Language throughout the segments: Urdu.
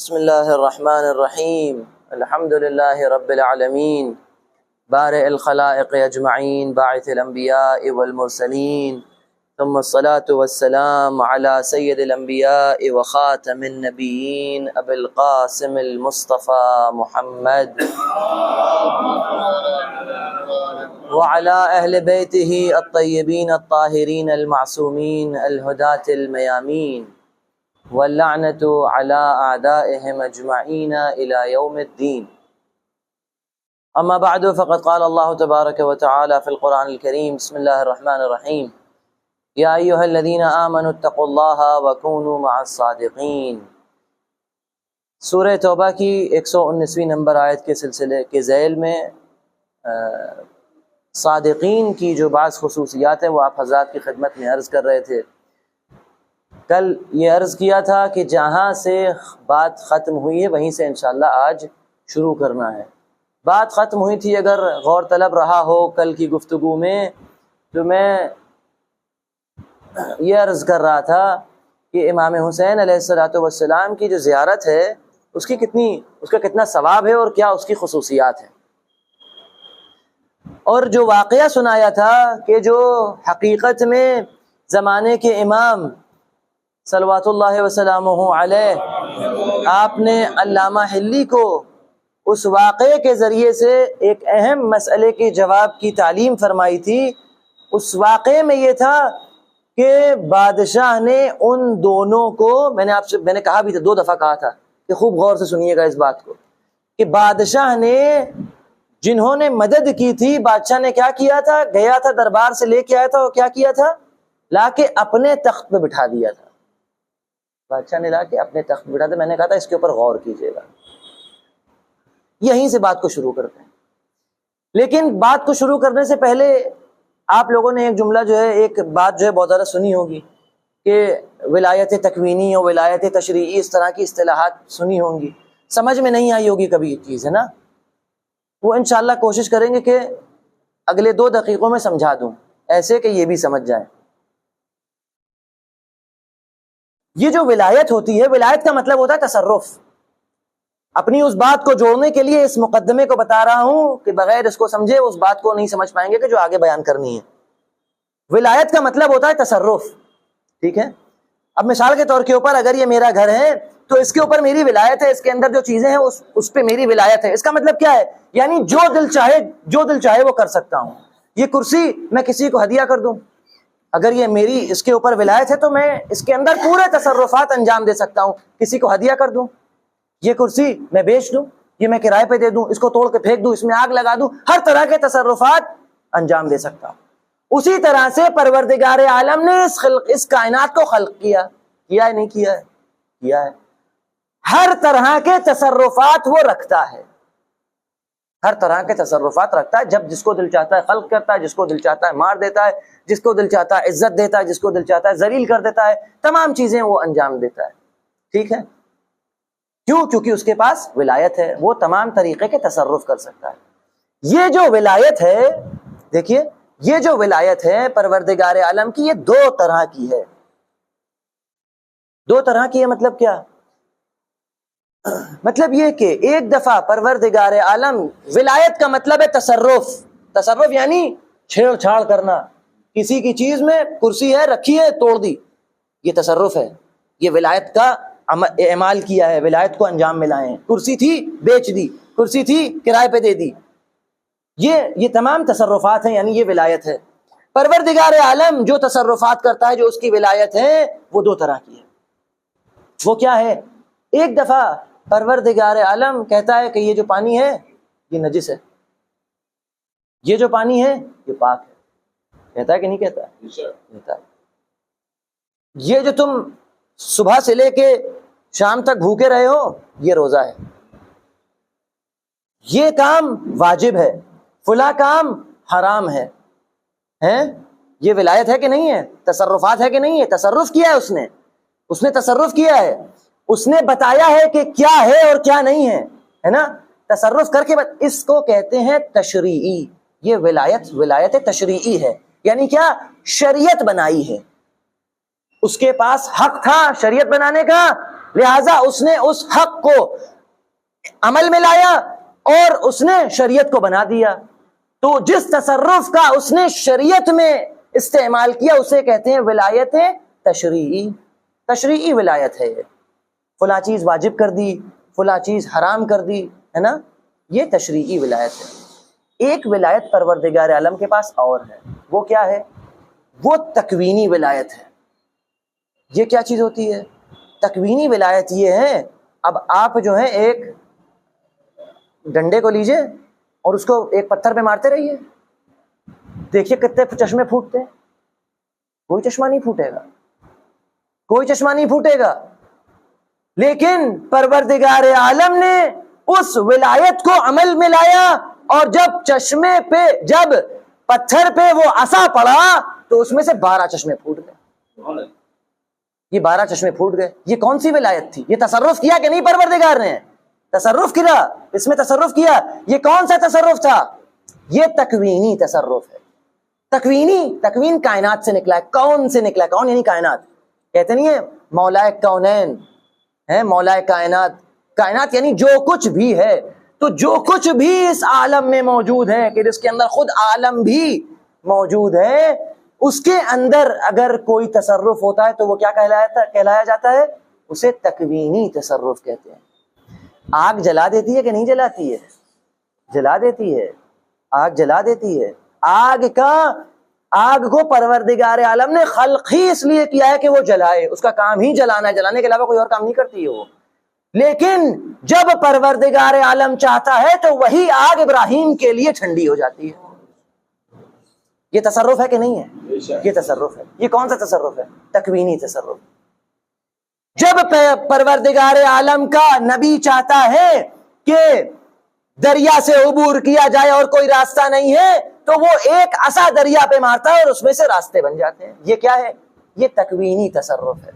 بسم اللہ الرحمن الرحیم الحمد للہ رب العالمین بارئ الخلائق اجمعین باعث الانبیاء والمرسلین ثم الصلاة والسلام علی سید الانبیاء وخاتم النبیین ابی القاسم المصطفى محمد وعلى اہل بیتہ الطیبین الطاہرین المعصومین الہداة المیامین واللعنة على أعدائهم أجمعين إلى يوم الدين. أما بعد فقد قال الله تبارك وتعالى في القرآن الكريم بسم الله الرحمن الرحيم يا أيها الذين آمنوا اتقوا الله وكونوا مع الصادقين. سورہ توبہ کی 119ویں نمبر آیت کے سلسلے کے ذیل میں صادقین کی جو بعض خصوصیات ہیں وہ آپ حضرات کی خدمت میں عرض کر رہے تھے. کل یہ عرض کیا تھا کہ جہاں سے بات ختم ہوئی ہے وہیں سے انشاءاللہ آج شروع کرنا ہے. بات ختم ہوئی تھی اگر غور طلب رہا ہو کل کی گفتگو میں تو میں یہ عرض کر رہا تھا کہ امام حسین علیہ السلام کی جو زیارت ہے اس کا کتنا ثواب ہے اور کیا اس کی خصوصیات ہیں. اور جو واقعہ سنایا تھا کہ جو حقیقت میں زمانے کے امام صلوات اللہ وسلامہ علیہ آپ نے علامہ حلی کو اس واقعے کے ذریعے سے ایک اہم مسئلے کے جواب کی تعلیم فرمائی تھی. اس واقعے میں یہ تھا کہ بادشاہ نے ان دونوں کو میں نے کہا بھی تھا 2 دفعہ کہا تھا کہ خوب غور سے سنیے گا اس بات کو کہ بادشاہ نے جنہوں نے مدد کی تھی بادشاہ نے کیا کیا تھا, گیا تھا دربار سے لے کے آیا تھا اور کیا کیا تھا, لا کے اپنے تخت پہ بٹھا دیا تھا. بادشاہ نے لا کے اپنے تخت بٹھا دیا. میں نے کہا تھا اس کے اوپر غور کیجیے گا. یہیں سے بات کو شروع کرتے ہیں. لیکن بات کو شروع کرنے سے پہلے آپ لوگوں نے ایک بات جو ہے بہت زیادہ سنی ہوگی کہ ولایت تکوینی اور ولایت تشریعی اس طرح کی اصطلاحات سنی ہوں گی. سمجھ میں نہیں آئی ہوگی کبھی یہ چیز ہے نا. وہ انشاءاللہ کوشش کریں گے کہ اگلے 2 دقیقوں میں سمجھا دوں ایسے کہ یہ بھی سمجھ جائیں. یہ جو ولایت ہوتی ہے, ولایت کا مطلب ہوتا ہے تصرف. اپنی اس بات کو جوڑنے کے لیے اس مقدمے کو بتا رہا ہوں کہ بغیر اس کو سمجھے اس بات کو نہیں سمجھ پائیں گے کہ جو آگے بیان کرنی ہے. ولایت کا مطلب ہوتا ہے تصرف. ٹھیک ہے, اب مثال کے طور کے اوپر اگر یہ میرا گھر ہے تو اس کے اوپر میری ولایت ہے, اس کے اندر جو چیزیں ہیں اس پہ میری ولایت ہے. اس کا مطلب کیا ہے؟ یعنی جو دل چاہے وہ کر سکتا ہوں. یہ کرسی میں کسی کو ہدیہ کر دوں, اگر یہ میری اس کے اوپر ولایت ہے تو میں اس کے اندر پورے تصرفات انجام دے سکتا ہوں. کسی کو ہدیہ کر دوں, یہ کرسی میں بیچ دوں, یہ میں کرائے پہ دے دوں, اس کو توڑ کے پھینک دوں, اس میں آگ لگا دوں, ہر طرح کے تصرفات انجام دے سکتا ہوں. اسی طرح سے پروردگار عالم نے اس کائنات کو خلق کیا ہے نہیں کیا ہے؟ کیا ہے. ہر طرح کے تصرفات وہ رکھتا ہے, ہر طرح کے تصرفات رکھتا ہے. جب جس کو دل چاہتا ہے خلق کرتا ہے, جس کو دل چاہتا ہے مار دیتا ہے, جس کو دل چاہتا ہے عزت دیتا ہے, جس کو دل چاہتا ہے ذلیل کر دیتا ہے. تمام چیزیں وہ انجام دیتا ہے. ٹھیک ہے, کیوں؟ کیونکہ اس کے پاس ولایت ہے, وہ تمام طریقے کے تصرف کر سکتا ہے. یہ جو ولایت ہے, دیکھیے یہ جو ولایت ہے پروردگار عالم کی, یہ 2 طرح کی ہے. 2 طرح کی ہے مطلب کیا؟ مطلب یہ کہ ایک دفعہ پروردگار عالم, ولایت کا مطلب ہے تصرف یعنی چھیڑ چھاڑ کرنا. کسی کی چیز میں کرسی ہے رکھی ہے توڑ دی, یہ تصرف ہے. یہ ولایت کا اعمال کیا ہے, ولایت کو انجام میں لائے ہیں. کرسی تھی بیچ دی, کرسی تھی کرائے پہ دے دی. یہ تمام تصرفات ہیں, یعنی یہ ولایت ہے. پروردگار عالم جو تصرفات کرتا ہے, جو اس کی ولایت ہے, وہ 2 طرح کی ہے. وہ کیا ہے؟ ایک دفعہ پروردگار عالم کہتا ہے کہ یہ جو پانی ہے یہ نجس ہے, یہ جو پانی ہے یہ پاک ہے. کہتا ہے کہ نہیں کہتا؟ کہتا ہے. یہ جو تم صبح سے لے کے شام تک بھوکے رہے ہو یہ روزہ ہے, یہ کام واجب ہے, فلاں کام حرام ہے. یہ ولایت ہے کہ نہیں ہے؟ تصرفات ہے کہ نہیں ہے؟ تصرف کیا ہے اس نے تصرف کیا ہے, اس نے بتایا ہے کہ کیا ہے اور کیا نہیں ہے نا. تصرف کر کے اس کو کہتے ہیں تشریعی. یہ ولایت تشریعی ہے, یعنی کیا؟ شریعت بنائی ہے. اس کے پاس حق تھا شریعت بنانے کا, لہذا اس نے اس حق کو عمل میں لایا اور اس نے شریعت کو بنا دیا. تو جس تصرف کا اس نے شریعت میں استعمال کیا اسے کہتے ہیں ولایت تشریعی. تشریعی ولایت ہے. فلاں چیز واجب کر دی، فلاں چیز حرام کر دی، ہے نا، یہ تشریعی ولایت ہے. ایک ولایت پروردگار عالم کے پاس اور ہے، وہ کیا ہے؟ وہ تکوینی ولایت ہے. یہ کیا چیز ہوتی ہے؟ تکوینی ولایت یہ ہے، اب آپ جو ہے ایک ڈنڈے کو لیجئے اور اس کو ایک پتھر پہ مارتے رہیے، دیکھیے کتنے چشمے پھوٹتے ہیں. کوئی چشمہ نہیں پھوٹے گا، کوئی چشمہ نہیں پھوٹے گا. لیکن پروردگار عالم نے اس ولایت کو عمل میں لایا اور جب چشمے پہ، جب پتھر پہ وہ عصا پڑا تو اس میں سے 12 چشمے پھوٹ گئے. یہ 12 چشمے پھوٹ گئے. یہ کون سی ولایت تھی؟ یہ تصرف کیا کہ نہیں پروردگار نے؟ تصرف کیا، اس میں تصرف کیا. یہ کون سا تصرف تھا؟ یہ تکوینی تصرف ہے. تکوین کائنات سے نکلا ہے. کون سے نکلا ہے؟ کون یعنی کائنات. کہتے نہیں ہے مولا کونین ہے، مولا کائنات. کائنات یعنی جو کچھ بھی ہے. تو جو کچھ بھی اس عالم میں موجود ہے، کہ جس کے اندر خود عالم بھی موجود ہے، اس کے اندر اگر کوئی تصرف ہوتا ہے تو وہ کیا کہلایا جاتا ہے؟ اسے تکوینی تصرف کہتے ہیں. آگ جلا دیتی ہے کہ نہیں جلاتی ہے؟ جلا دیتی ہے. آگ جلا دیتی ہے. آگ کو پروردگار عالم نے خلق ہی اس لیے کیا ہے کہ وہ جلائے. اس کا کام ہی جلانا ہے، جلانے کے علاوہ کوئی اور کام نہیں کرتی ہے وہ. لیکن جب پروردگار عالم چاہتا ہے تو وہی آگ ابراہیم کے لیے ٹھنڈی ہو جاتی ہے. یہ تصرف ہے کہ نہیں ہے؟ یہ تصرف ہے. یہ کون سا تصرف ہے؟ تکوینی تصرف. جب پروردگار عالم کا نبی چاہتا ہے کہ دریا سے عبور کیا جائے اور کوئی راستہ نہیں ہے تو وہ ایک عصا دریا پہ مارتا ہے اور اس میں سے راستے بن جاتے ہیں. یہ کیا ہے؟ یہ تکوینی تصرف ہے.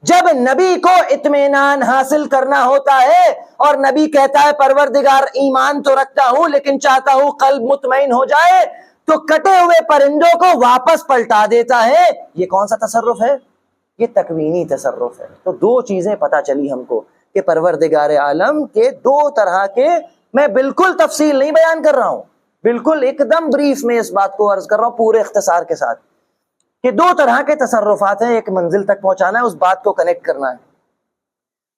جب نبی کو اطمینان حاصل کرنا ہوتا ہے اور نبی کہتا ہے پروردگار ایمان تو رکھتا ہوں لیکن چاہتا ہوں قلب مطمئن ہو جائے، تو کٹے ہوئے پرندوں کو واپس پلٹا دیتا ہے. یہ کون سا تصرف ہے؟ یہ تکوینی تصرف ہے. تو 2 چیزیں پتہ چلی ہم کو کہ پروردگار عالم کے 2 طرح کے، میں بالکل تفصیل نہیں بیان کر رہا ہوں، بالکل ایک دم بریف میں اس بات کو عرض کر رہا ہوں پورے اختصار کے ساتھ، کہ 2 طرح کے تصرفات ہیں. ایک منزل تک پہنچانا ہے، اس بات کو کنیکٹ کرنا ہے.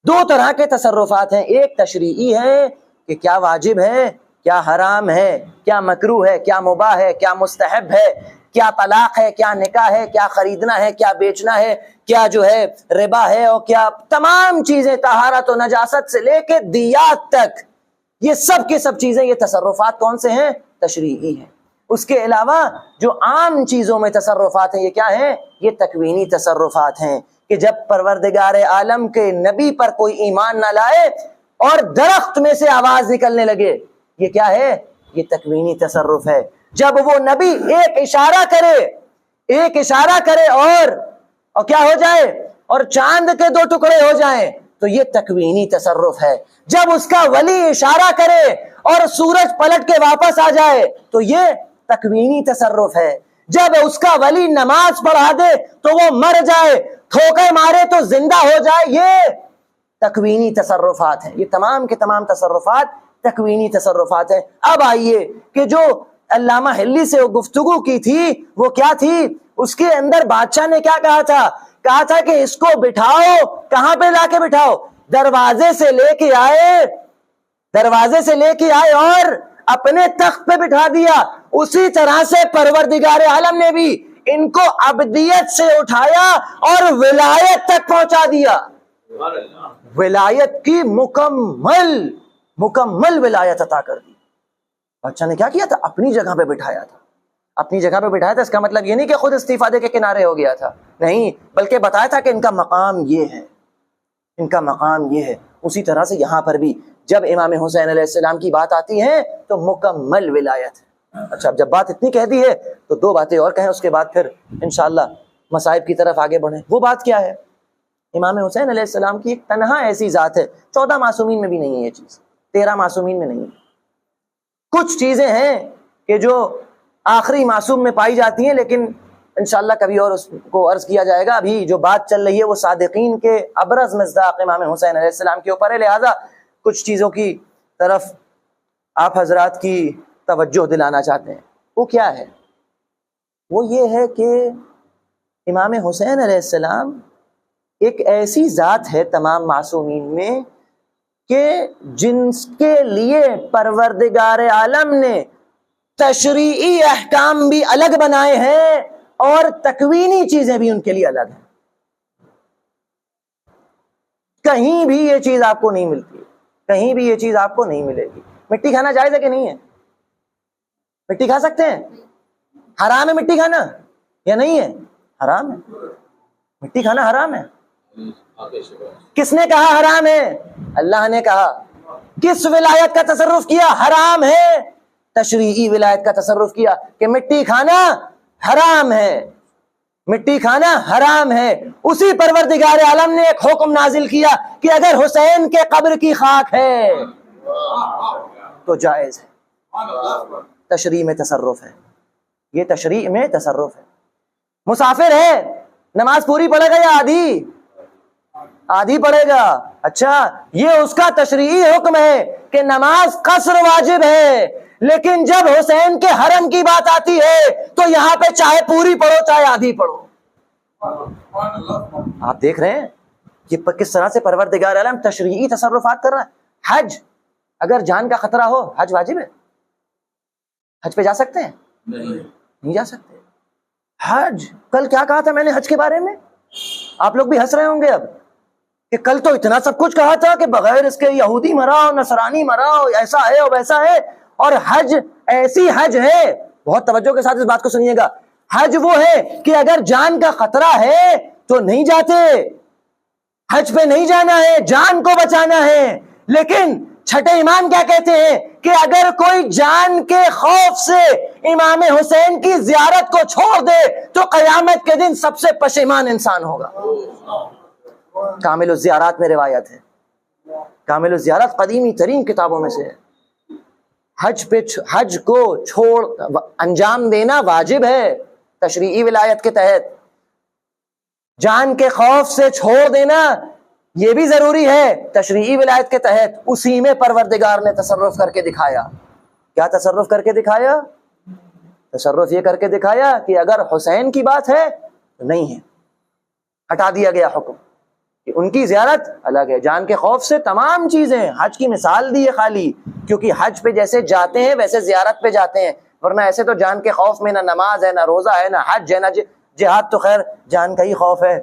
2 طرح کے تصرفات ہیں. ایک تشریعی ہے کہ کیا واجب ہے، کیا حرام ہے، کیا مکروہ ہے، کیا مباح ہے، کیا مستحب ہے، کیا طلاق ہے، کیا نکاح ہے، کیا خریدنا ہے، کیا بیچنا ہے، کیا جو ہے ربا ہے، اور کیا تمام چیزیں طہارت و نجاست سے لے کے دیات تک، یہ سب کے سب چیزیں، یہ تصرفات کون سے ہیں؟ تشریعی ہیں. اس کے علاوہ جو عام چیزوں میں تصرفات ہیں یہ کیا ہیں؟ یہ تکوینی تصرفات ہیں. کہ جب پروردگار عالم کے نبی پر کوئی ایمان نہ لائے اور درخت میں سے آواز نکلنے لگے، یہ کیا ہے؟ یہ تکوینی تصرف ہے. جب وہ نبی ایک اشارہ کرے اور کیا ہو جائے، اور چاند کے 2 ٹکڑے ہو جائیں، تو یہ تکوینی تصرف ہے. جب اس کا ولی اشارہ کرے اور سورج پلٹ کے واپس آ جائے تو یہ تکوینی تصرف ہے. جب اس کا ولی نماز پڑھا دے تو وہ مر جائے، ٹھوکر مارے تو زندہ ہو جائے، یہ تکوینی تصرفات ہیں. یہ تمام کے تمام تصرفات تکوینی تصرفات ہیں. اب آئیے کہ جو علامہ حلی سے گفتگو کی تھی وہ کیا تھی؟ اس کے اندر بادشاہ نے کیا کہا تھا؟ کہا تھا کہ اس کو بٹھاؤ. کہاں پہ لا کے بٹھاؤ؟ دروازے سے لے کے آئے اور اپنے تخت پہ بٹھا دیا. اسی طرح سے پروردگار عالم نے بھی ان کو ابدیت سے اٹھایا اور ولایت تک پہنچا دیا. ولایت کی مکمل ولایت عطا کر دی. بادشاہ نے کیا کیا تھا؟ اپنی جگہ پہ بٹھایا تھا. اپنی جگہ پہ بٹھایا تھا اس کا مطلب یہ نہیں کہ خود استعفا دے کے کنارے ہو گیا تھا، نہیں، بلکہ بتایا تھا کہ ان کا مقام یہ ہے، ان کا مقام یہ ہے. اسی طرح سے یہاں پر بھی جب امام حسین علیہ السلام کی بات آتی ہے تو مکمل ولایت ہے. اچھا، اب جب بات اتنی کہہ دی ہے تو 2 باتیں اور کہیں، اس کے بعد پھر انشاءاللہ مصائب کی طرف آگے بڑھیں. وہ بات کیا ہے؟ امام حسین علیہ السلام کی ایک تنہا ایسی ذات ہے، 14 معصومین میں بھی نہیں ہے یہ چیز، 13 معصومین میں نہیں ہے. کچھ چیزیں ہیں کہ جو آخری معصوم میں پائی جاتی ہیں لیکن انشاءاللہ کبھی اور اس کو عرض کیا جائے گا. ابھی جو بات چل رہی ہے وہ صادقین کے ابرز مصداق امام حسین علیہ السلام کے اوپر ہے، لہذا کچھ چیزوں کی طرف آپ حضرات کی توجہ دلانا چاہتے ہیں. وہ کیا ہے؟ وہ یہ ہے کہ امام حسین علیہ السلام ایک ایسی ذات ہے تمام معصومین میں کہ جن کے لیے پروردگار عالم نے تشریعی احکام بھی الگ بنائے ہیں اور تکوینی چیزیں بھی ان کے لیے الگ ہیں. کہیں بھی یہ چیز آپ کو نہیں ملتی، کہیں بھی یہ چیز آپ کو نہیں ملے گی. مٹی کھانا جائز ہے کہ نہیں ہے؟ مٹی کھا سکتے ہیں؟ حرام ہے مٹی کھانا یا نہیں ہے؟ حرام ہے. مٹی کھانا حرام ہے. کس نے کہا حرام ہے؟ اللہ نے کہا. کس ولایت کا تصرف کیا؟ حرام ہے. تشریعی ولایت کا تصرف کیا کہ مٹی کھانا حرام ہے، مٹی کھانا حرام ہے. اسی پروردگار عالم نے ایک حکم نازل کیا کہ اگر حسین کے قبر کی خاک ہے تو جائز ہے. تشریع میں تصرف ہے، یہ تشریع میں تصرف ہے. مسافر ہے، نماز پوری پڑھے گا یا آدھی پڑھے گا؟ اچھا، یہ اس کا تشریعی حکم ہے کہ نماز قصر واجب ہے، لیکن جب حسین کے حرم کی بات آتی ہے تو یہاں پہ چاہے پوری پڑھو چاہے آدھی پڑھو. آپ دیکھ رہے ہیں کہ کس طرح سے پروردگار عالم تشریعی تصرفات کر رہا ہے. حج، اگر جان کا خطرہ ہو حج واجب ہے؟ حج پہ جا سکتے ہیں؟ نہیں جا سکتے. حج، کل کیا کہا تھا میں نے حج کے بارے میں؟ آپ لوگ بھی ہنس رہے ہوں گے اب کہ کل تو اتنا سب کچھ کہا تھا کہ بغیر اس کے یہودی مراؤ، نصرانی مراؤ، ایسا ہے اور ویسا ہے. اور حج ایسی حج ہے، بہت توجہ کے ساتھ اس بات کو سنیے گا، حج وہ ہے کہ اگر جان کا خطرہ ہے تو نہیں جاتے، حج پہ نہیں جانا ہے، جان کو بچانا ہے. لیکن چھٹے ایمان کیا کہتے ہیں کہ اگر کوئی جان کے خوف سے امام حسین کی زیارت کو چھوڑ دے تو قیامت کے دن سب سے پشیمان انسان ہوگا. کامل الزیارات میں روایت ہے، کامل الزیارات قدیمی ترین کتابوں میں سے ہے. حج کو چھوڑ انجام دینا واجب ہے تشریعی ولایت کے تحت. جان کے خوف سے چھوڑ دینا یہ بھی ضروری ہے تشریعی ولایت کے تحت. اسی میں پروردگار نے تصرف کر کے دکھایا. کیا تصرف کر کے دکھایا؟ تصرف یہ کر کے دکھایا کہ اگر حسین کی بات ہے تو نہیں ہے، ہٹا دیا گیا حکم کہ ان کی زیارت الگ ہے. جان کے خوف سے تمام چیزیں، حج کی مثال دی ہے خالی، کیونکہ حج پہ جیسے جاتے ہیں ویسے زیارت پہ جاتے ہیں، ورنہ ایسے تو جان کے خوف میں نہ نماز ہے، نہ روزہ ہے، نہ حج ہے، نہ جہاد. تو خیر جان کا ہی خوف ہے،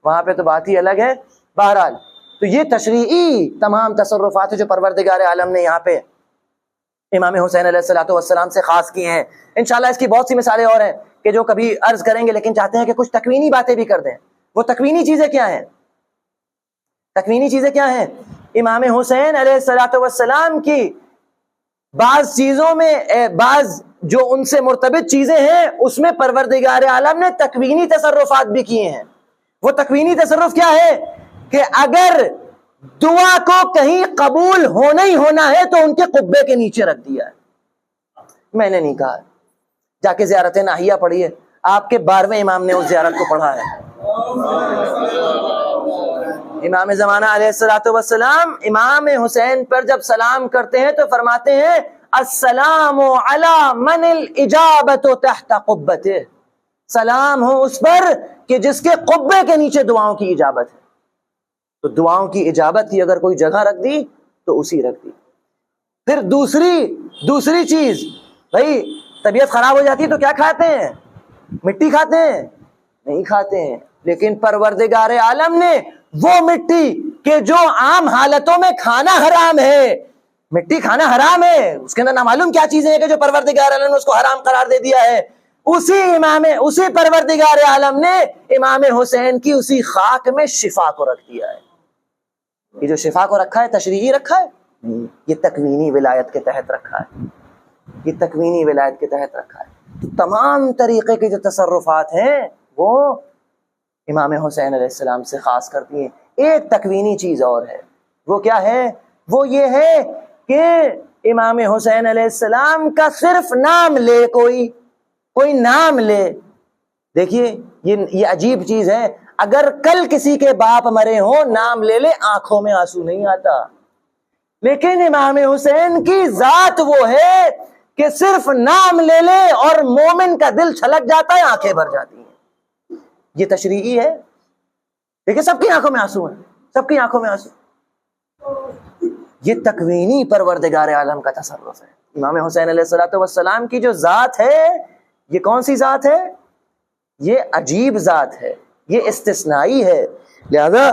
وہاں پہ تو بات ہی الگ ہے. بہرحال تو یہ تشریعی تمام تصرفات جو پروردگار عالم نے یہاں پہ امام حسین علیہ السلام سے خاص کیے ہیں. انشاءاللہ اس کی بہت سی مثالیں اور ہیں کہ جو کبھی عرض کریں گے، لیکن چاہتے ہیں کہ کچھ تکوینی باتیں بھی کر دیں. وہ تکوینی چیزیں کیا ہیں؟ تکوینی چیزیں کیا ہیں؟ امام حسین علیہ السلام کی بعض چیزوں میں بعض جو ان سے مرتبط چیزیں ہیں اس میں پروردگار عالم نے تکوینی تصرفات بھی کیے ہیں. وہ تکوینی تصرف کیا ہے کہ اگر دعا کو کہیں قبول ہونا ہی ہونا ہے تو ان کے قبے کے نیچے رکھ دیا ہے. میں نے نہیں کہا، جا کے زیارت ناہیہ پڑھیے، آپ کے 12ویں امام نے اس زیارت کو پڑھا ہے. امام زمانہ علیہ السلام امام حسین پر جب سلام کرتے ہیں تو فرماتے ہیں السلام علی من الاجابۃ تحت قبتہ، سلام ہو اس پر کہ جس کے قبے کے نیچے دعاؤں کی اجابت ہے. تو دعاؤں کی اجابت کی اگر کوئی جگہ رکھ دی تو اسی رکھ دی. پھر دوسری چیز، بھائی طبیعت خراب ہو جاتی ہے تو کیا کھاتے ہیں؟ مٹی کھاتے ہیں؟ نہیں کھاتے ہیں. لیکن پروردگار عالم نے وہ مٹی کہ جو عام حالتوں میں کھانا حرام ہے، مٹی کھانا حرام ہے، اس کے اندر نامعلوم کیا چیزیں ہیں کہ جو پروردگار عالم نے اس کو حرام قرار دے دیا ہے، اسی پروردگار عالم نے امام حسین کی اسی خاک میں شفا کو رکھ دیا ہے. یہ جو شفا کو رکھا ہے تشریعی رکھا ہے؟ یہ تکوینی ولایت کے تحت رکھا ہے. یہ تکوینی ولایت کے تحت رکھا ہے. تمام طریقے کے جو تصرفات ہیں وہ امام حسین علیہ السلام سے خاص کرتی ہیں. ایک تکوینی چیز اور ہے، وہ کیا ہے؟ وہ یہ ہے کہ امام حسین علیہ السلام کا صرف نام لے، کوئی نام لے، دیکھیے یہ عجیب چیز ہے، اگر کل کسی کے باپ مرے ہوں نام لے لے آنکھوں میں آنسو نہیں آتا، لیکن امام حسین کی ذات وہ ہے کہ صرف نام لے لے اور مومن کا دل چھلک جاتا ہے، آنکھیں بھر جاتی ہیں۔ یہ تشریعی ہے۔ دیکھیں سب کی آنکھوں میں آنسو ہیں، سب کی آنکھوں میں آنسو۔ یہ تکوینی پروردگار عالم کا تصرف ہے۔ امام حسین علیہ السلام کی جو ذات ہے، یہ کون سی ذات ہے؟ یہ عجیب ذات ہے، یہ استثنائی ہے۔ لہذا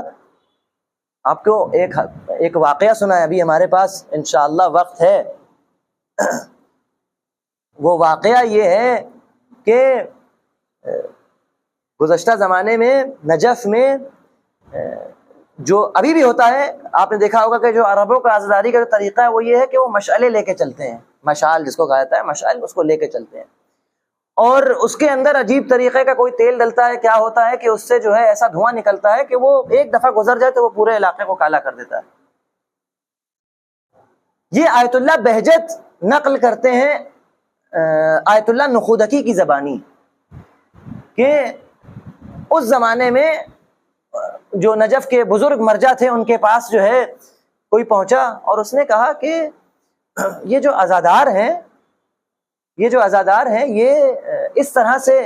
آپ کو ایک واقعہ سنا ہے، ابھی ہمارے پاس انشاءاللہ وقت ہے۔ وہ واقعہ یہ ہے کہ گزشتہ زمانے میں نجف میں جو ابھی بھی ہوتا ہے، آپ نے دیکھا ہوگا کہ جو عربوں کا عزاداری کا جو طریقہ ہے وہ یہ ہے کہ وہ مشعلے لے کے چلتے ہیں، مشعل جس کو کہا جاتا ہے، مشعل، اس کو لے کے چلتے ہیں، اور اس کے اندر عجیب طریقے کا کوئی تیل ڈلتا ہے۔ کیا ہوتا ہے کہ اس سے جو ہے ایسا دھواں نکلتا ہے کہ وہ ایک دفعہ گزر جائے تو وہ پورے علاقے کو کالا کر دیتا ہے۔ یہ آیت اللہ بہجت نقل کرتے ہیں آیت اللہ نخودکی کی زبانی، کہ اس زمانے میں جو نجف کے بزرگ مرجع تھے ان کے پاس جو ہے کوئی پہنچا اور اس نے کہا کہ یہ جو عزادار ہیں یہ اس طرح سے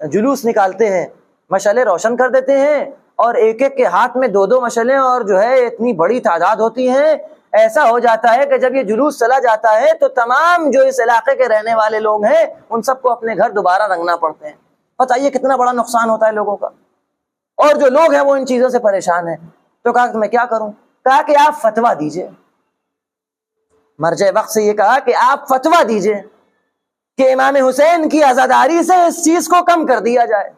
جلوس نکالتے ہیں، مشعلیں روشن کر دیتے ہیں اور ایک ایک کے ہاتھ میں دو دو مشعلیں، اور جو ہے اتنی بڑی تعداد ہوتی ہیں۔ ایسا ہو جاتا ہے کہ جب یہ جلوس چلا جاتا ہے تو تمام جو اس علاقے کے رہنے والے لوگ ہیں ان سب کو اپنے گھر دوبارہ رنگنا پڑتے ہیں۔ بتائیے کتنا بڑا نقصان ہوتا ہے لوگوں کا، اور جو لوگ ہیں وہ ان چیزوں سے پریشان ہیں۔ تو کہا کہ میں کیا کروں؟ کہا کہ آپ فتویٰ دیجئے۔ مرجع وقت سے یہ کہا کہ آپ فتویٰ دیجئے کہ امام حسین کی عزاداری سے اس چیز کو کم کر دیا جائے۔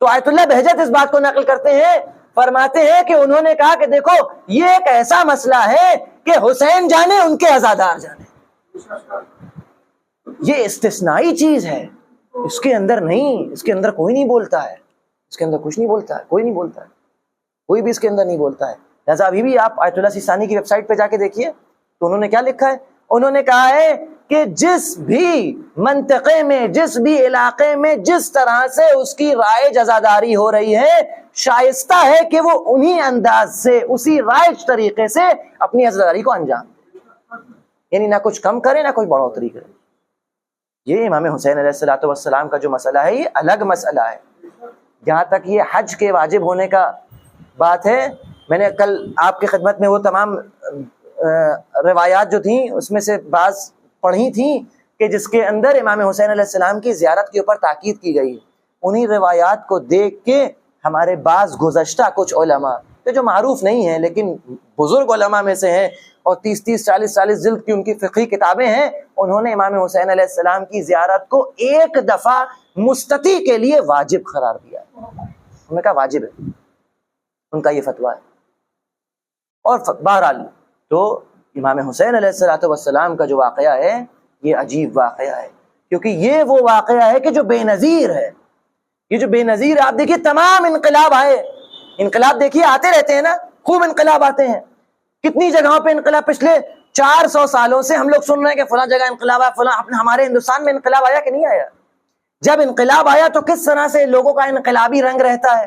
تو آیت اللہ بہجت اس بات کو نقل کرتے ہیں، فرماتے ہیں کہ انہوں نے کہا کہ دیکھو یہ ایک ایسا مسئلہ ہے کہ حسین جانے ان کے عزادار جانے، یہ استثنائی چیز ہے، اس کے اندر نہیں، اس کے اندر کوئی نہیں بولتا ہے، اس کے اندر کچھ نہیں بولتا ہے، کوئی نہیں بولتا ہے، کوئی بھی اس کے اندر نہیں بولتا ہے۔ لہٰذا ابھی بھی آپ آیت اللہ سیستانی کی ویب سائٹ پہ جا کے دیکھیے تو انہوں نے کیا لکھا ہے۔ انہوں نے کہا ہے کہ جس بھی منطقے میں، جس بھی علاقے میں جس طرح سے اس کی رائج عزاداری ہو رہی ہے، شائستہ ہے کہ وہ انہی انداز سے، اسی رائج طریقے سے اپنی عزاداری کو انجام دے، یعنی نہ کچھ کم کرے نہ کوئی بڑھوتری کرے۔ یہ امام حسین علیہ السلام کا جو مسئلہ ہے یہ الگ مسئلہ ہے۔ جہاں تک یہ حج کے واجب ہونے کا بات ہے، میں نے کل آپ کی خدمت میں وہ تمام روایات جو تھیں اس میں سے بعض پڑھی تھیں کہ جس کے اندر امام حسین علیہ السلام کی زیارت کے اوپر تاکید کی گئی۔ انہی روایات کو دیکھ کے ہمارے بعض گزشتہ کچھ علماء جو معروف نہیں ہیں لیکن بزرگ علماء میں سے ہیں اور 30 40 جلد کی ان کی فقہی کتابیں ہیں، انہوں نے امام حسین علیہ السلام کی زیارت کو ایک دفعہ مستطیع کے لیے واجب قرار دیا۔ انہوں نے کہا واجب ہے، ان کا یہ فتویٰ ہے۔ اور بہرحال تو امام حسین علیہ السلام کا جو واقعہ ہے یہ عجیب واقعہ ہے، کیونکہ یہ وہ واقعہ ہے کہ جو بے نظیر ہے۔ یہ جو بے نظیر، آپ دیکھیے تمام انقلاب آئے، انقلاب دیکھیے آتے رہتے ہیں نا، خوب انقلاب آتے ہیں، کتنی جگہوں پہ انقلاب، پچھلے 400 سالوں سے ہم لوگ سن رہے ہیں کہ فلاں جگہ انقلاب آیا، فلاں ہمارے ہندوستان میں انقلاب آیا کہ نہیں آیا؟ جب انقلاب آیا تو کس طرح سے لوگوں کا انقلابی رنگ رہتا ہے،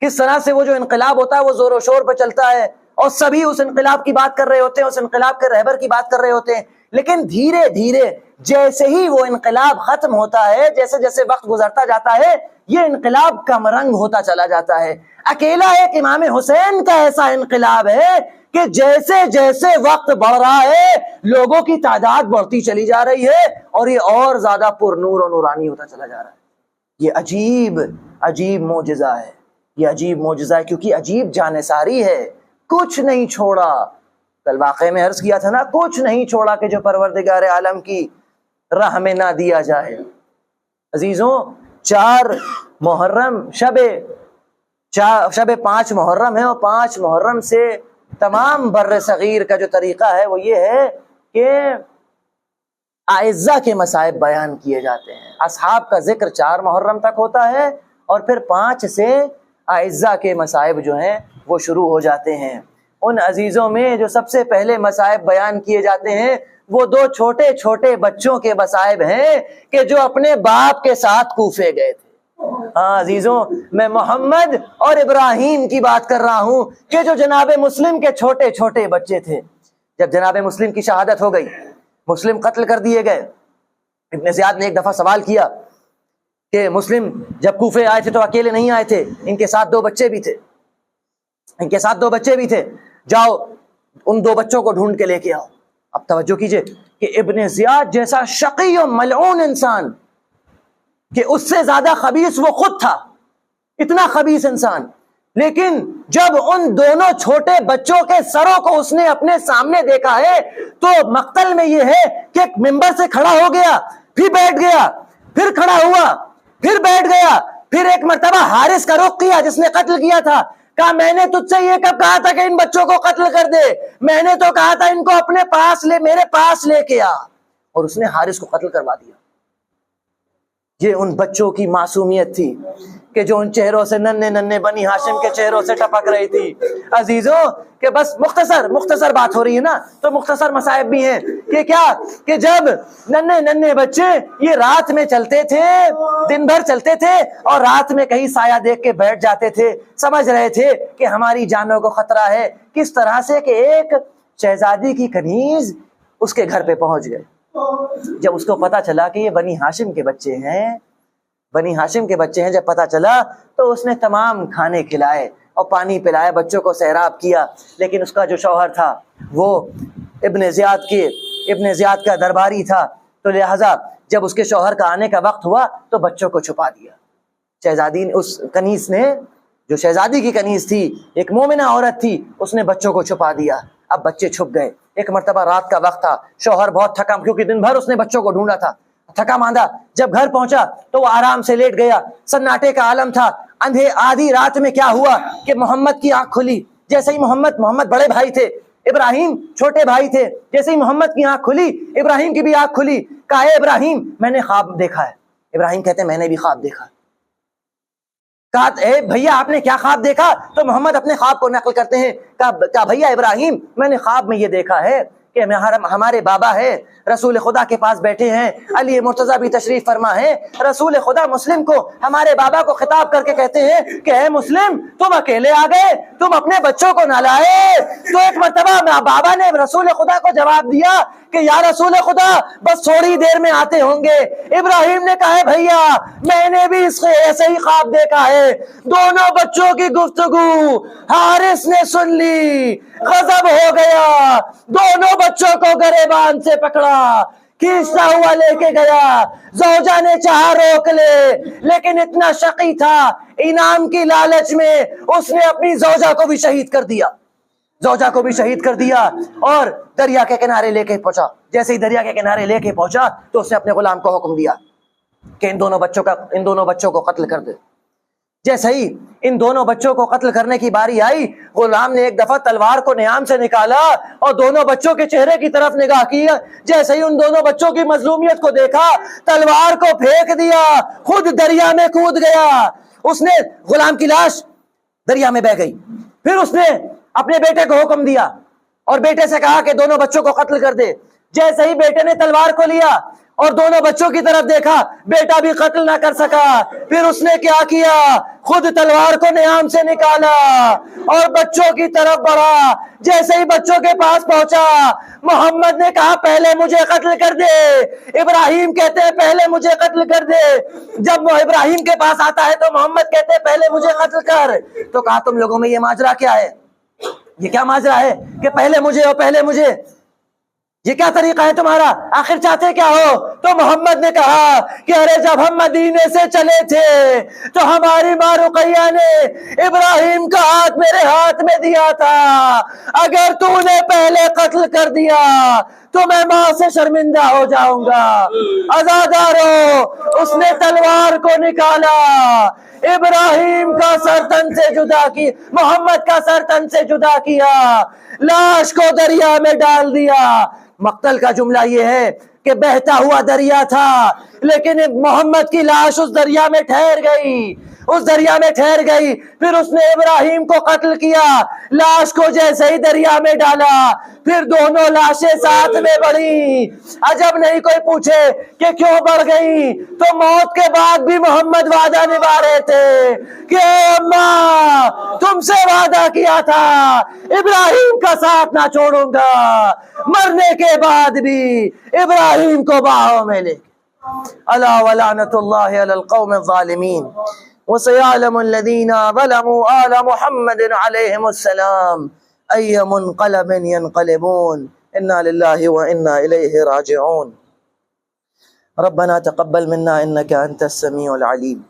کس طرح سے وہ جو انقلاب ہوتا ہے وہ زور و شور پہ چلتا ہے اور سبھی اس انقلاب کی بات کر رہے ہوتے ہیں، اس انقلاب کے رہبر کی بات کر رہے ہوتے ہیں، لیکن دھیرے دھیرے جیسے ہی وہ انقلاب ختم ہوتا ہے، جیسے جیسے وقت گزرتا جاتا ہے، یہ انقلاب کم رنگ ہوتا چلا جاتا ہے۔ اکیلا ایک امام حسین کا ایسا انقلاب ہے کہ جیسے جیسے وقت بڑھ رہا ہے لوگوں کی تعداد بڑھتی چلی جا رہی ہے اور یہ اور زیادہ پر نور اور نورانی ہوتا چلا جا رہا ہے۔ یہ عجیب معجزہ ہے، یہ عجیب معجزہ ہے، کیونکہ عجیب جانثاری ہے، کچھ نہیں چھوڑا۔ کل واقعے میں عرض کیا تھا نا، کچھ نہیں چھوڑا کہ جو پروردگار عالم کی راہ میں نہ دیا جائے۔ عزیزوں، 4 محرم شب 5 محرم ہے، اور 5 محرم سے تمام بر صغیر کا جو طریقہ ہے وہ یہ ہے کہ اعزہ کے مصائب بیان کیے جاتے ہیں۔ اصحاب کا ذکر 4 محرم تک ہوتا ہے اور پھر 5 سے اعزہ کے مصائب جو ہیں وہ شروع ہو جاتے ہیں۔ ان عزیزوں میں جو سب سے پہلے مصائب بیان کیے جاتے ہیں وہ 2 چھوٹے چھوٹے بچوں کے مصائب ہیں کہ جو اپنے باپ کے ساتھ کوفے گئے تھے۔ ہاں عزیزوں، میں محمد اور ابراہیم کی بات کر رہا ہوں کہ جو جناب مسلم کے چھوٹے چھوٹے بچے تھے، جب جناب مسلم کی شہادت ہو گئی، مسلم قتل کر دیے گئے، ابن زیاد نے ایک دفعہ سوال کیا کہ مسلم جب کوفے آئے تھے تو اکیلے نہیں آئے تھے، ان کے ساتھ دو بچے بھی تھے، جاؤ ان دو بچوں کو ڈھونڈ کے لے کے آؤ۔ اب توجہ کیجئے کہ ابن زیاد جیسا شقی و ملعون انسان، کہ اس سے زیادہ خبیث وہ خود تھا، اتنا خبیث انسان، لیکن جب ان دونوں چھوٹے بچوں کے سروں کو اس نے اپنے سامنے دیکھا ہے تو مقتل میں یہ ہے کہ ممبر سے کھڑا ہو گیا، پھر بیٹھ گیا، پھر کھڑا ہوا، پھر بیٹھ گیا، پھر ایک مرتبہ حارث کا رخ کیا جس نے قتل کیا تھا، کہا میں نے تجھ سے یہ کب کہا تھا کہ ان بچوں کو قتل کر دے؟ میں نے تو کہا تھا ان کو اپنے پاس میرے پاس لے کے آ، اور اس نے حارث کو قتل کروا دیا۔ یہ ان بچوں کی معصومیت تھی کہ جو ان چہروں سے ننھے بنی ہاشم کے چہروں سے ٹپک رہی تھی۔ عزیزوں کہ بس مختصر بات ہو رہی ہے نا، تو مختصر مصائب بھی ہیں کہ کیا کہ جب ننھے بچے یہ رات میں چلتے تھے، دن بھر چلتے تھے اور رات میں کہیں سایہ دیکھ کے بیٹھ جاتے تھے، سمجھ رہے تھے کہ ہماری جانوں کو خطرہ ہے، کس طرح سے کہ ایک شہزادی کی کنیز اس کے گھر پہ پہنچ گئے۔ جب اس کو پتا چلا کہ یہ بنی ہاشم کے بچے ہیں، جب پتا چلا تو اس نے تمام کھانے کھلائے اور پانی پلائے، بچوں کو سیراب کیا، لیکن اس کا جو شوہر تھا وہ ابن زیاد کا درباری تھا، تو لہذا جب اس کے شوہر کا آنے کا وقت ہوا تو بچوں کو چھپا دیا۔ شہزادی اس کنیز نے، جو شہزادی کی کنیز تھی، ایک مومنہ عورت تھی، اس نے بچوں کو چھپا دیا۔ اب بچے چھپ گئے، ایک مرتبہ رات کا وقت تھا، شوہر بہت تھکا کیونکہ دن بھر اس نے بچوں کو ڈھونڈا تھا، تھکا ماندہ جب گھر پہنچا تو وہ آرام سے لیٹ گیا، سناٹے کا عالم تھا۔ آدھی رات میں کیا ہوا کہ محمد کی آنکھ کھلی، جیسے ہی محمد بڑے بھائی تھے، ابراہیم چھوٹے بھائی تھے، جیسے ہی محمد کی آنکھ کھلی ابراہیم کی بھی آنکھ کھلی۔ کہا اے ابراہیم میں نے خواب دیکھا ہے۔ ابراہیم کہتے ہیں میں نے بھی خواب دیکھا۔ کہا اے بھیا آپ نے کیا خواب دیکھا؟ تو محمد اپنے خواب کو نقل کرتے ہیں، کہا بھیا ابراہیم میں نے خواب میں یہ دیکھا ہے کہ ہمارے بابا ہے رسول خدا کے پاس بیٹھے ہیں، علی مرتضیٰ بھی تشریف فرما ہے، رسول خدا مسلم کو ہمارے بابا کو خطاب کر کے کہتے ہیں کہ اے مسلم تم اکیلے آ گئے، تم اپنے بچوں کو نہ لائے۔ تو ایک مرتبہ بابا نے رسول خدا کو جواب دیا کہ یا رسول خدا بس تھوڑی دیر میں آتے ہوں گے۔ ابراہیم نے کہا ہے بھیا میں نے بھی اس ایسے ہی خواب دیکھا ہے۔ دونوں بچوں کی گفتگو حارث نے سن لی، غضب ہو گیا، دونوں بچوں کو گریبان سے پکڑا، کھینچتا ہوا لے کے گیا۔ زوجہ نے چاہا روک لے لیکن اتنا شقی تھا، انعام کی لالچ میں اس نے اپنی زوجہ کو بھی شہید کر دیا اور دریا کے کنارے لے کے پہنچا۔ جیسے ہی دریا کے کنارے لے کے پہنچا تو اس نے اپنے غلام کو حکم دیا کہ ان دونوں بچوں کو قتل کر دے۔ جیسے ہی ان دونوں بچوں کو قتل کرنے کی باری آئی، غلام نے ایک دفعہ تلوار کو نیام سے نکالا اور دونوں بچوں کے چہرے کی طرف نگاہ کی۔ جیسے ہی ان دونوں بچوں کی مظلومیت کو دیکھا، تلوار کو پھینک دیا، خود دریا میں کود گیا۔ اس نے غلام کی لاش دریا میں بہہ گئی۔ پھر اس نے اپنے بیٹے کو حکم دیا اور بیٹے سے کہا کہ دونوں بچوں کو قتل کر دے۔ جیسے ہی بیٹے نے تلوار کو لیا اور دونوں بچوں کی طرف دیکھا، بیٹا بھی قتل نہ کر سکا۔ پھر اس نے کیا کیا، خود تلوار کو نیام سے نکالا اور بچوں کی طرف بڑھا۔ جیسے ہی بچوں کے پاس پہنچا، محمد نے کہا پہلے مجھے قتل کر دے، ابراہیم کہتے ہیں پہلے مجھے قتل کر دے۔ جب وہ ابراہیم کے پاس آتا ہے تو محمد کہتے ہیں پہلے مجھے قتل کر۔ تو کہا تم لوگوں میں یہ ماجرا کیا ہے؟ یہ کیا ماجرا ہے کہ پہلے مجھے یہ کیا طریقہ ہے تمہارا؟ آخر چاہتے کیا ہو؟ تو محمد نے کہا کہ ارے جب ہم مدینے سے چلے تھے تو ہماری ماں رقیہ نے ابراہیم کا ہاتھ میرے ہاتھ میں دیا تھا، اگر تو نے پہلے قتل کر دیا تو میں ماں سے شرمندہ ہو جاؤں گا۔ عزادارو، اس نے تلوار کو نکالا، ابراہیم کا سر تن سے جدا کی، محمد کا سر تن سے جدا کیا، لاش کو دریا میں ڈال دیا۔ مقتل کا جملہ یہ ہے کہ بہتا ہوا دریا تھا لیکن محمد کی لاش اس دریا میں ٹھہر گئی۔ اس دریا میں ٹھہر گئی. پھر اس نے ابراہیم کو قتل کیا, لاش کو جیسے ہی دریا میں ڈالا پھر دونوں لاشیں ساتھ میں بڑھی. عجب نہیں کوئی پوچھے کہ کیوں بڑھ گئی, تو موت کے بعد بھی محمد وعدہ نبھا رہے تھے کہ اے اماں تم سے وعدہ کیا تھا ابراہیم کا ساتھ نہ چھوڑوں گا, مرنے کے بعد بھی ابراہیم کو باہوں میں لے. الا ولعنۃ اللہ علی القوم الظالمین وسيعلم الذين ظلموا آل محمد عليهم السلام أي منقلب ينقلبون. إنا لله وإنا إليه راجعون. ربنا تقبل منا إنك أنت السميع العليم.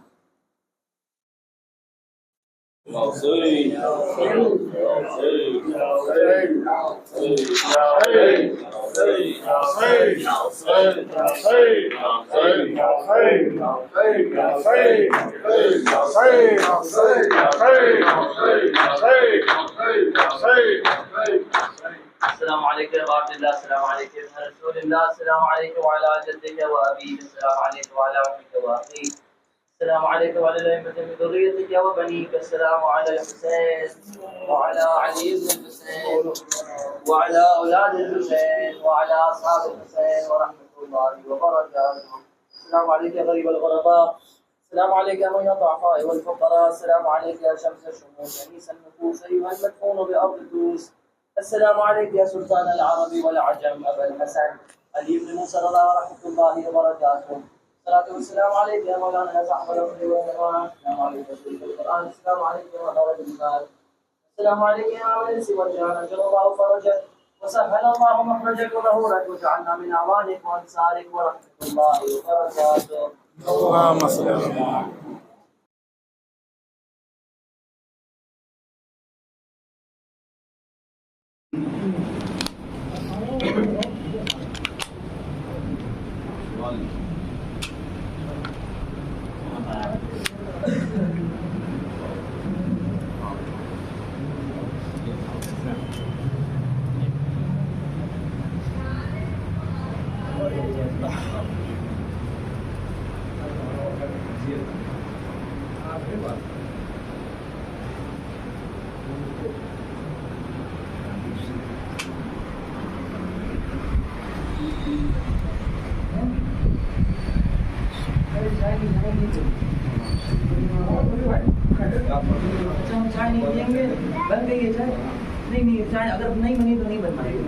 السلام علیکم ورحمۃ اللہ. السلام علیکم رسول اللہ. السلام علیکم وعلی جدک و ابیک. السلام علیکم وعلی امک و اخیک. السلام علیکم وعلی الائمۃ من ذریتک و بنیک. السلام علی الحسین وعلی علی بن الحسین وعلی اولاد الحسین وعلی اصحاب الحسین ورحمۃ اللہ وبرکاتہ. السلام علیکم غریب الغرباء. السلام علیکم یا الضعفاء والفقراء. السلام علیکم یا شمس الشموس انیس النفوس ایها المدفون بارض الدوس. السلام علیکم یا سلطان العرب والعجم ابا الحسن علی بن موسی رحمۃ اللہ وبرکاتہ. الصلاۃ والسلام علیکم یا مولانا صاحب الفضل والنعمت. السلام علیکم سید القرآن. السلام علیکم ورحمۃ اللہ. السلام علیکم یا الانس والجان. اجل اللہ فرجک وسهل الله مخرجك ونورك وجعلنا من اعوانك وانصارك ورحمۃ اللہ وبرکاتہ. اللهم صل على چائے نہیں دیں گے, بن گئی ہے چائے. نہیں چائے اگر نہیں بنی تو نہیں بن پائے گی.